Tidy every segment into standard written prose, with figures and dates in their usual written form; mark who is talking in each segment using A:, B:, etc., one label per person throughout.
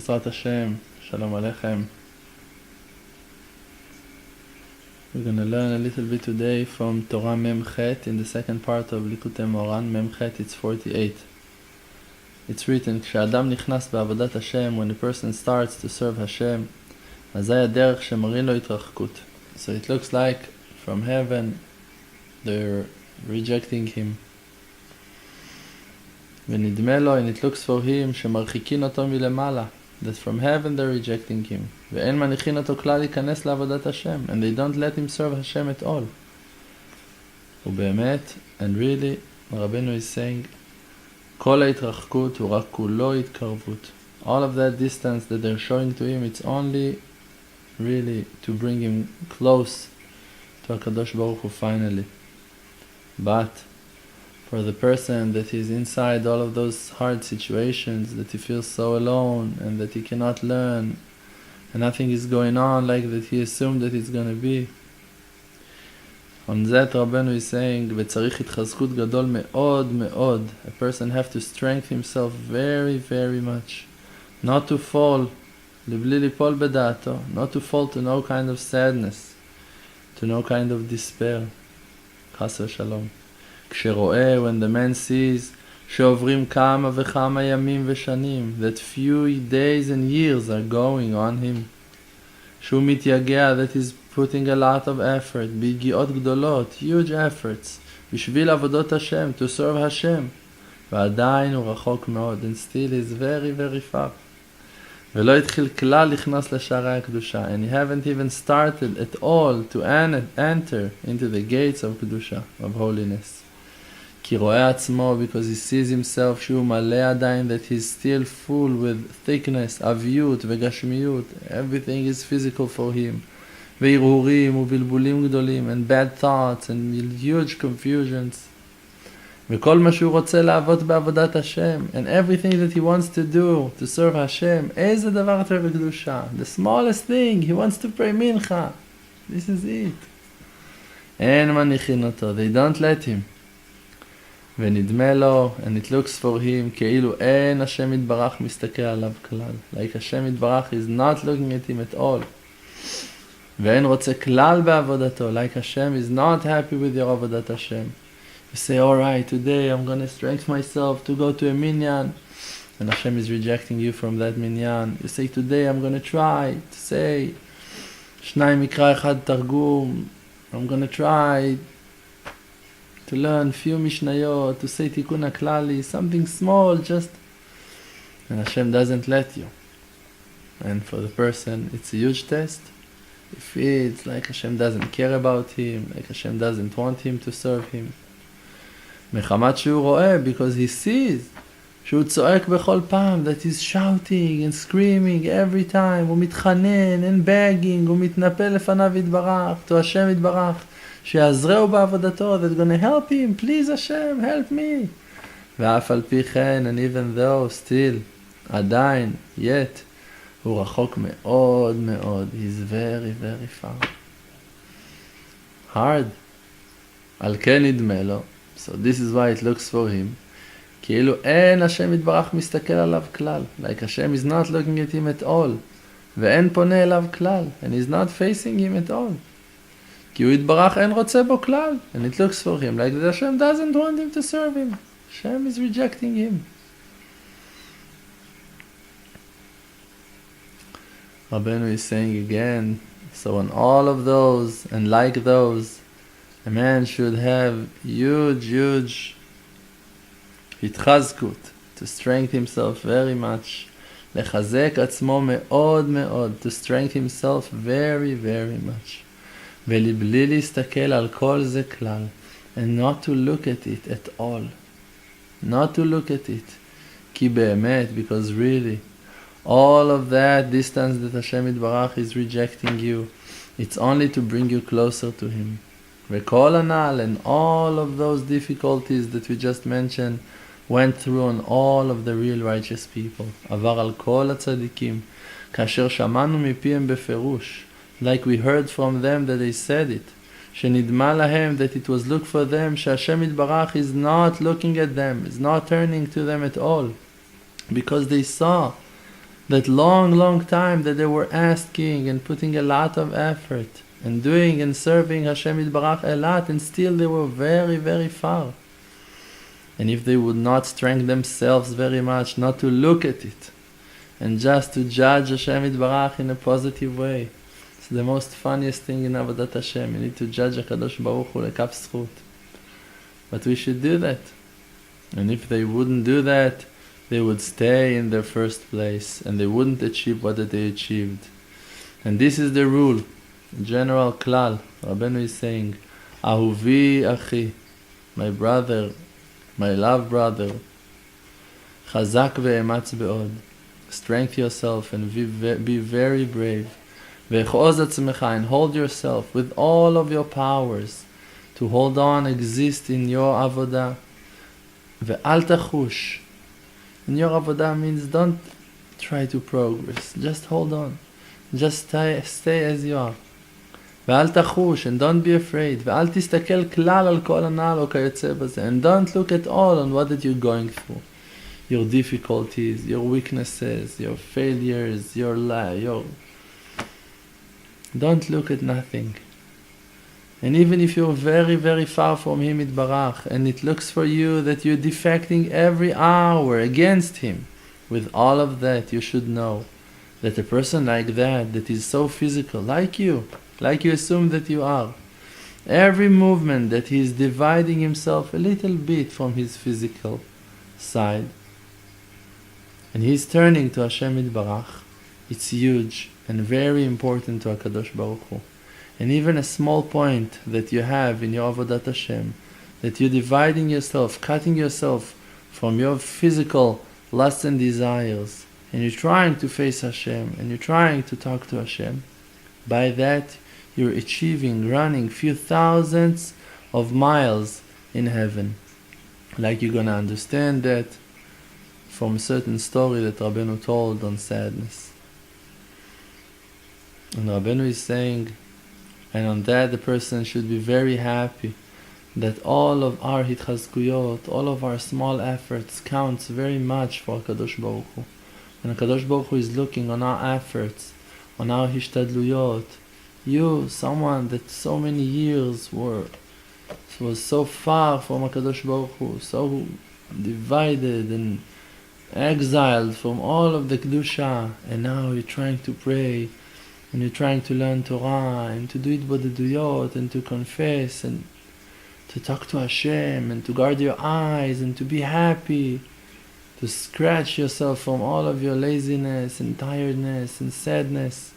A: Bezrat Hashem, Shalom Aleichem. We're going to learn a little bit today from Torah Mem Chet in the second part of Likutei Moharan. Mem Chet, it's 48. It's written, כשאדם נכנס בעבודת Hashem, when a person starts to serve Hashem, אזי הדרך שמראים לו התרחקות. So it looks like from heaven they're rejecting him. ונדמה לו, and it looks for him, שמרחיקין אותו מלמעלה, that from heaven they're rejecting him. ואין מניחין אותו כלל להיכנס לעבודת Hashem, and they don't let him serve Hashem at all. ובאמת, and really, רבנו is saying, כל ההתרחקות הוא רק כולו התקרבות. All of that distance that they're showing to him, it's only really to bring him close to HaKadosh Baruch Hu finally. But for the person that is inside all of those hard situations, that he feels so alone and that he cannot learn and nothing is going on like that he assumed that it's going to be, on that Rabbeinu is saying, וצריך התחזקות גדול מאוד מאוד. A person have to strengthen himself very very much, not to fall, לבלי ליפול בדעתו, not to fall to no kind of sadness, to no kind of despair. חס ושלום. כשרואה, when the man sees, שעוברים כמה וכמה ימים ושנים, that few days and years are going on him, שהוא מתייגע, that is putting a lot of effort, ביגיעות גדולות, huge efforts, בשביל עבודות השם, to serve Hashem, ועדיין הוא רחוק מאוד, and still is very very far. ולא התחיל כלל נכנס לשערי הקדושה, and he haven't even started at all to enter into the gates of קדושה, of holiness. כי רואה עצמו, because he sees himself שהוא מלא עדיין, that he's still full with thickness, עביות וגשמיות, everything is physical for him, והרהורים ובלבולים גדולים, and bad thoughts and huge confusions, וכל מה שהוא רוצה לעבוד בעבודת השם, and everything that he wants to do to serve Hashem, איזה דבר יותר בקדושה, the smallest thing, he wants to pray mincha, this is it. אין מניחין אותו, they don't let him. ונדמה לו, and it looks for him, כאילו אין השם יתברך מסתכל עליו כלל, like השם יתברך is not looking at him at all. ואין רוצה כלל בעבודתו, like Hashem is not happy with your עבודת השם. You say, alright, today I'm going to strengthen myself to go to a minyan, and Hashem is rejecting you from that minyan. You say, today I'm going to try to say, שניים מקרא אחד תרגום, I'm going to try to learn few mishnayot, to say tikkun haklali, something small, just, and Hashem doesn't let you. And for the person, it's a huge test. He feels like Hashem doesn't care about him, like Hashem doesn't want him to serve him. מחמת שהוא רואה, because he sees, שהוא צועק בכל פעם, that he's shouting and screaming every time, הוא מתחנן and begging, הוא מתנפל לפניו יתברך, to Hashem יתברך, שיעזרהו בעבודתו, that's going to help him, please Hashem, help me. ואף על פי כן, and even though, still, עדיין, yet, הוא רחוק מאוד מאוד, he's very very far. hard. על כן נדמה לו, so this is why it looks for him, כאילו אין השם יתברך מסתכל עליו כלל, like Hashem is not looking at him at all, ואין פונה אליו כלל, and he's not facing him at all. כי הוא יתברך אין רוצה בו כלל, and it looks for him like that Hashem doesn't want him to serve him. Hashem is rejecting him. Rabbeinu is saying again, so on all of those, and like those, a man should have huge התחזקות, to strengthen himself very much, לחזק עצמו מאוד מאוד, to strengthen himself very very much. ולבלי להסתכל על כל זה כלל, and not to look at it at all, not to look at it, כי באמת, because really, all of that distance that Hashem יתברך is rejecting you, it's only to bring you closer to Him. וכל הנ"ל, and all of those difficulties that we just mentioned, went through on all of the real righteous people, עבר על כל הצדיקים, כאשר שמענו מפיהם בפירוש, like we heard from them that they said it, שנדמה להם, that it was look for them, שהשם יתברך is not looking at them, is not turning to them at all, because they saw that long time that they were asking and putting a lot of effort and doing and serving Hashem Yitbarach a lot, and still they were very far. And if they would not strengthen themselves very much not to look at it and just to judge Hashem Yitbarach in a positive way, it's the most funniest thing in Avodat Hashem. You need to judge HaKadosh Baruch Hu lekaf zchut. But we should do that. And if they wouldn't do that, they would stay in their first place and they wouldn't achieve what they achieved. And this is the rule, the general klal. Rabbeinu is saying, Ahuvi achi, my brother, my love brother, chazak ve'ematz be'od, strengthen yourself and be very brave. Ve'choz atzmecha, and hold yourself with all of your powers to hold on, exist in your avodah. Ve'al tachush. In your avodah means don't try to progress, just hold on. Just stay as you are. Ve'al tachush, and don't be afraid. Ve'al tistakel klal al kol hanal o kayotze baze, and don't look at all on what that you're going through. Your difficulties, your weaknesses, your failures, your don't look at nothing. And even if you're very far from Him Yitbarach, and it looks for you that you're defecting every hour against Him, with all of that you should know that a person like that is so physical, like you assume that you are, every movement that he is dividing himself a little bit from his physical side, and he's turning to Hashem Yitbarach, it's huge and very important to HaKadosh Baruch Hu. And even a small point that you have in your Avodat Hashem, that you're dividing yourself, cutting yourself from your physical lusts and desires, and you're trying to face Hashem, and you're trying to talk to Hashem, by that you're achieving, running few thousands of miles in heaven. Like you're going to understand that from a certain story that Rabbeinu told on sadness. And Rabbeinu is saying, and on that the person should be very happy that all of our hitchazkuyot, all of our small efforts counts very much for HaKadosh Baruch Hu. And HaKadosh Baruch Hu is looking on our efforts, on our hishtadluyot. You, someone that so many years was so far from HaKadosh Baruch Hu, so divided and exiled from all of the Kedusha, and now you're trying to pray, and you're trying to learn Torah, and to do it bodeduyot, and to confess, and to talk to Hashem, and to guard your eyes, and to be happy, to scratch yourself from all of your laziness, and tiredness, and sadness.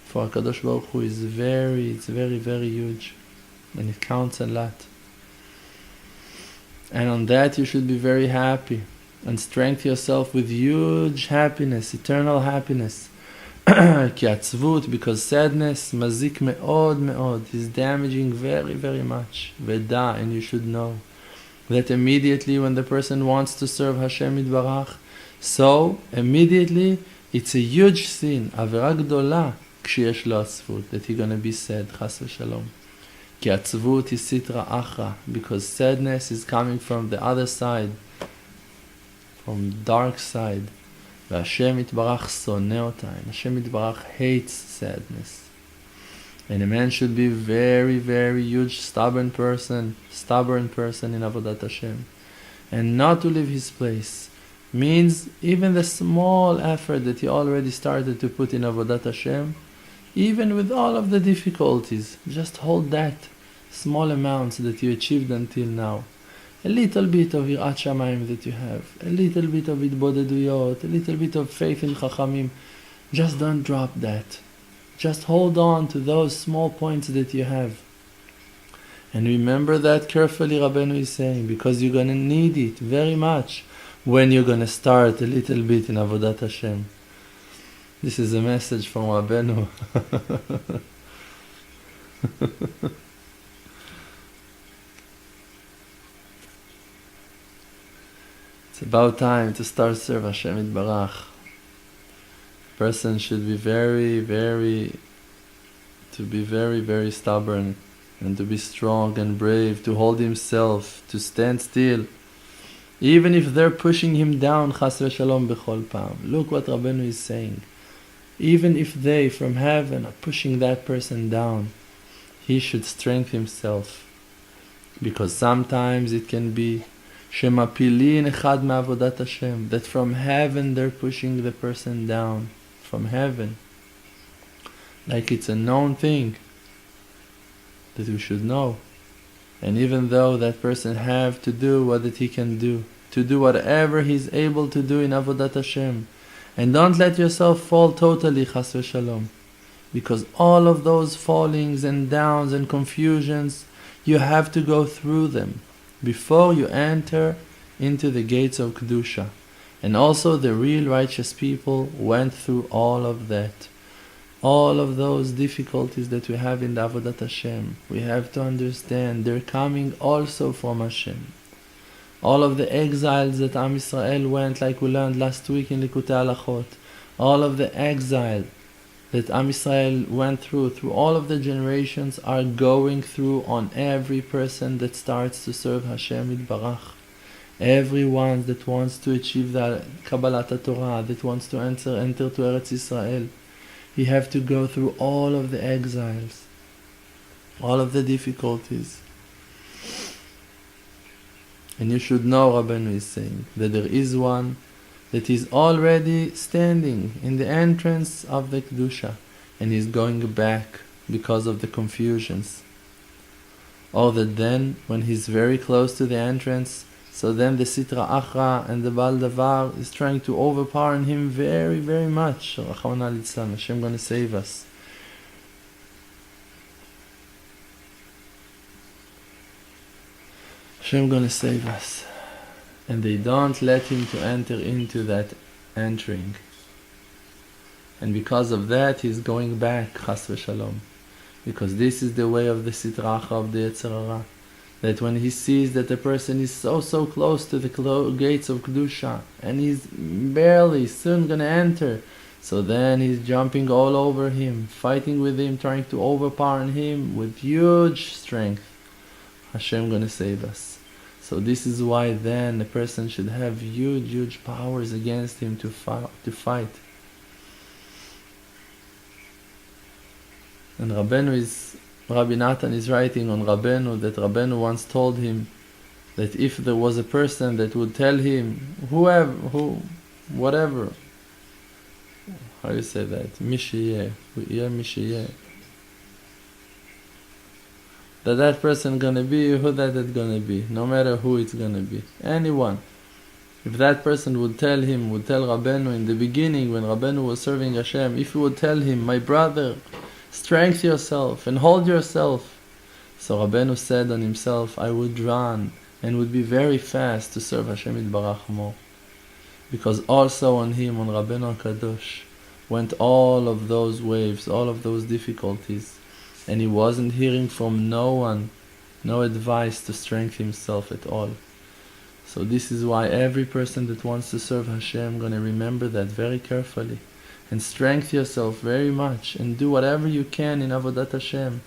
A: For HaKadosh Baruch Hu is it's very huge, and it counts a lot. And on that you should be very happy, and strengthen yourself with huge happiness, eternal happiness. Ki atzvut, because sadness, mazik me'od, is damaging very much. Veda, and you should know that immediately when the person wants to serve Hashem Yitbarach, so immediately it's a huge sin, avera gdola, כשיש לו עצבות, that he's going to be sad, chas v'shalom. כי עצבות היא sitra achra, because sadness is coming from the other side, from the dark side. והשם יתברך שונא אותה, and Hashem Yitbarach hates sadness. And a man should be very huge, stubborn person in Avodat Hashem. And not to leave his place means even the small effort that he already started to put in Avodat Hashem, even with all of the difficulties, just hold that small amounts that you achieved until now. A little bit of Yirat Shamayim that you have, a little bit of Itbodeduyot, a little bit of faith in Chachamim. Just don't drop that. Just hold on to those small points that you have. And remember that carefully, Rabbeinu is saying, because you're going to need it very much when you're going to start a little bit in Avodat Hashem. This is a message from Rabbeinu. It's about time to start serve Hashem Yitbarach. Person should be very stubborn, and to be strong and brave, to hold himself, to stand still, Even if they're pushing him down, chas v'shalom b'chol pam. Look what Rabbeinu is saying. Even if they from heaven are pushing that person down, he should strengthen himself. Because sometimes it can be shemapilin echad me'avodat Hashem, that from heaven they're pushing the person down. From heaven. Like it's a known thing that we should know. And even though that person have to do what that he can do, to do whatever he's able to do in Avodat Hashem. And don't let yourself fall totally, chas v'shalom. Because all of those fallings and downs and confusions, you have to go through them before you enter into the gates of Kedusha. And also the real righteous people went through all of that. All of those difficulties that we have in the Avodat Hashem, we have to understand they're coming also from Hashem. All of the exiles that Am Yisrael went, like we learned last week in Likutei Halachot, all of the exile that Am Yisrael went through all of the generations are going through on every person that starts to serve Hashem Yitbarach. Everyone that wants to achieve the Kabbalat Torah, that wants to enter to Eretz Yisrael, you have to go through all of the exiles, all of the difficulties. And you should know, Rabbeinu is saying, that there is one that is already standing in the entrance of the Kedusha, and he's going back because of the confusions. Or that then, when he's very close to the entrance, so then the Sitra Achra and the Baal Davar is trying to overpower him very, very much. Rachmana litzlan, Hashem going to save us. Hashem going to save us. And they don't let him to enter into that entering. And because of that, he's going back, chas v'shalom. Because this is the way of the Sitra Achra of the Yetzer Hara. That when he sees that the person is so close to the gates of Kedusha, and he's barely soon going to enter, so then he's jumping all over him, fighting with him, trying to overpower him with huge strength. Hashem going to save us. So this is why then a person should have huge powers against him to fight. And Rabbi Natan is writing on Rabbeinu that Rabbeinu once told him that if there was a person that would tell him, whatever, how you say that, that person gonna be who that gonna be, no matter who it's gonna be, anyone. If that person would tell Rabbeinu in the beginning when Rabbeinu was serving Hashem, if he would tell him, my brother, strengthen yourself and hold yourself. So Rabbeinu said on himself, I would run and would be very fast to serve Hashem Yitbarach more. Because also on him, on Rabbeinu HaKadosh, went all of those waves, all of those difficulties. And he wasn't hearing from no one, no advice to strengthen himself at all. So this is why every person that wants to serve Hashem going to remember that very carefully. And strengthen yourself very much and do whatever you can in Avodat Hashem.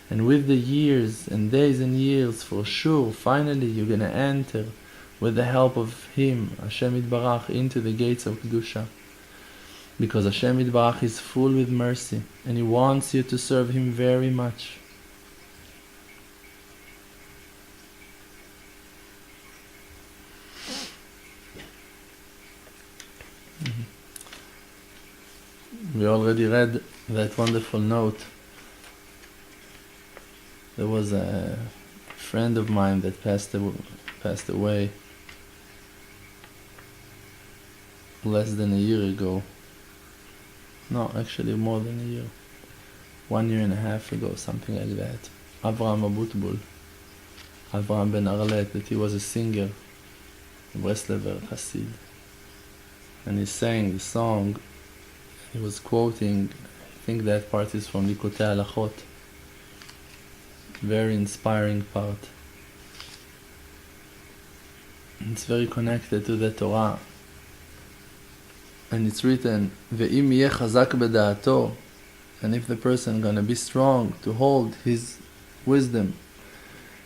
A: And with the years and days and years, for sure, finally you're going to enter with the help of Him, Hashem Yitbarach, into the gates of Kedusha. Because Hashem Yitbarach is full with mercy and He wants you to serve Him very much. We already read that wonderful note. There was a friend of mine that passed away less than a year ago. No, actually more than a year. 1 year and a half ago, something like that. Avraham Abutbul. Avraham Ben Arlet, that he was a singer, a Breslever Hasid. And he sang the song. He was quoting, I think that part is from Likutei Halachot. Very inspiring part. It's very connected to the Torah. And it's written, Ve'im yeh chazak b'da'ato, and if the person gonna be strong to hold his wisdom,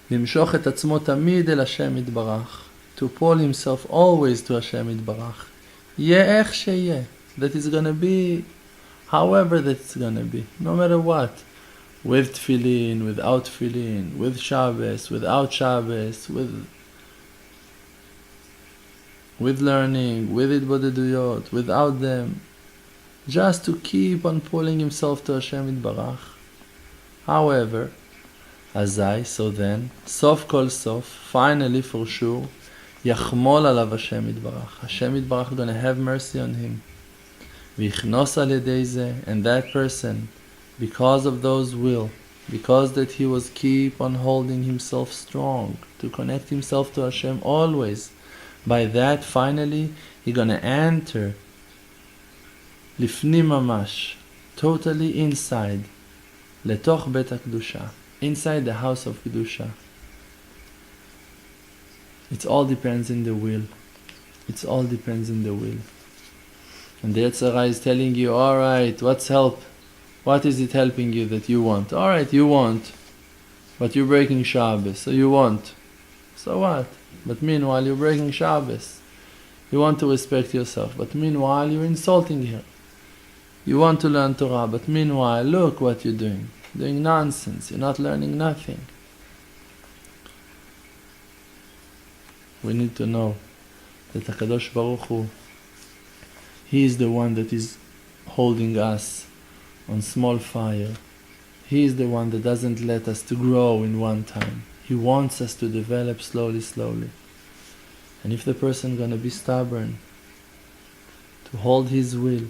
A: Limshoch et atzmo tamid el Hashem Yitbarach, to pull himself always to Hashem Yitbarach. Yeh ech sheyeh. That is going to be however that's going to be, no matter what. With tefillin, without tefillin, with Shabbos, without Shabbos, with learning, with itbodeduyot, without them. Just to keep on pulling himself to Hashem Yitbarach. However, Azai, so then, sof kol sof, finally for sure, Yachmol alav Hashem Yitbarach. Hashem Yitbarach is going to have mercy on him. Vichnos al yedei zeh, and that person, because of those will, because that he was keep on holding himself strong, to connect himself to Hashem always, by that finally, he's going to enter Lifnim mamash, totally inside, letoch bet HaKdusha, inside the house of Kedusha. It all depends in the will. It all depends in the will. And the Yetzer Hara is telling you, alright, what's help? What is it helping you that you want? Alright, you want, but you're breaking Shabbos, so you want. So what? But meanwhile you're breaking Shabbos. You want to respect yourself, but meanwhile you're insulting her. You want to learn Torah, but meanwhile, look what you're doing. Doing nonsense, you're not learning nothing. We need to know that HaKadosh Baruch Hu, He is the one that is holding us on small fire. He is the one that doesn't let us to grow in one time. He wants us to develop slowly, slowly. And if the person is going to be stubborn, to hold his will,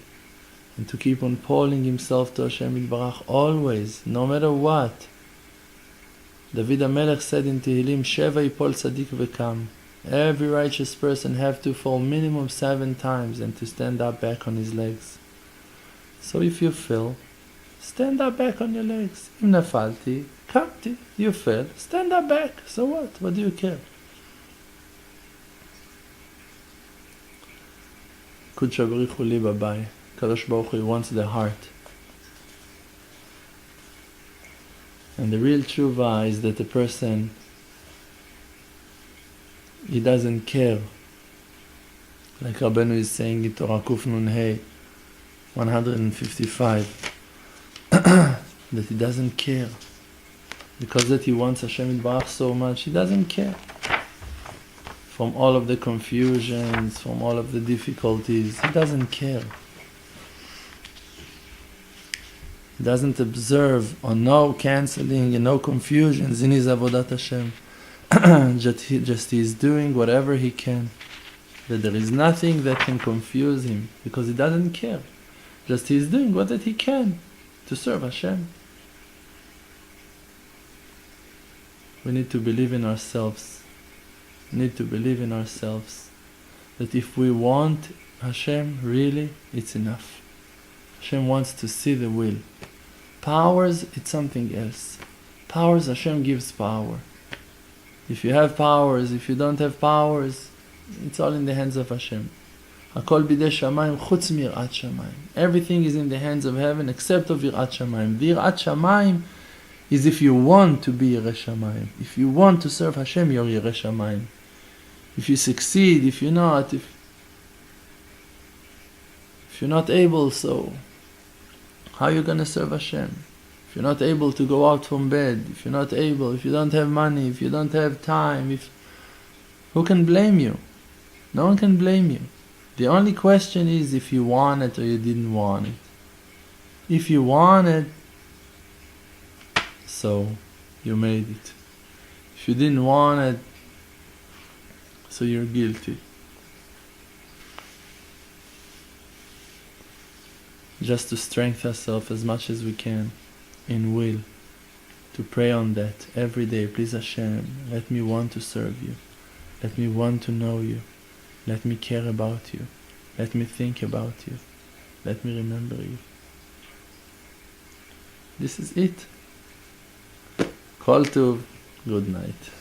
A: and to keep on pulling himself to Hashem Yitbarach always, no matter what. David HaMelech said in Tehillim, Sheva yipol tzadik vekam. Every righteous person have to fall minimum 7 times and to stand up back on his legs. So if you fell, stand up back on your legs. Im nafalti, kamti, you fell, stand up back. So what? What do you care? Kudsha Baruch Hu li babai. Kadosh Baruch Hu wants the heart. And the real tshuva is that the person, he doesn't care. Like Rabbeinu is saying in Torah Kuf Nun Hey 155, that he doesn't care. Because that he wants Hashem Yitbarach so much, he doesn't care. From all of the confusions, from all of the difficulties, he doesn't care. He doesn't observe or no cancelling and no confusions in his Avodat Hashem. Just he is doing whatever he can. That there is nothing that can confuse him because he doesn't care. Just he is doing what that he can to serve Hashem. We need to believe in ourselves. We need to believe in ourselves that if we want Hashem, really, it's enough. Hashem wants to see the will. Powers, it's something else. Powers, Hashem gives power. If you have powers, if you don't have powers, it's all in the hands of Hashem. Hakol bidei shamayim chutz mirat shamayim. Everything is in the hands of heaven except of yirat shamayim. Yirat shamayim is if you want to be yirei shamayim. If you want to serve Hashem, you're yirei shamayim. If you succeed, if you're not, if you're not able, so how are you going to serve Hashem? If you're not able to go out from bed, if you're not able, if you don't have money, if you don't have time, who can blame you? No one can blame you. The only question is if you want it or you didn't want it. If you want it, so you made it. If you didn't want it, so you're guilty. Just to strengthen ourselves as much as we can in will, to pray on that every day. Please Hashem, let me want to serve you. Let me want to know you. Let me care about you. Let me think about you. Let me remember you. This is it. Kol Tov. Good night.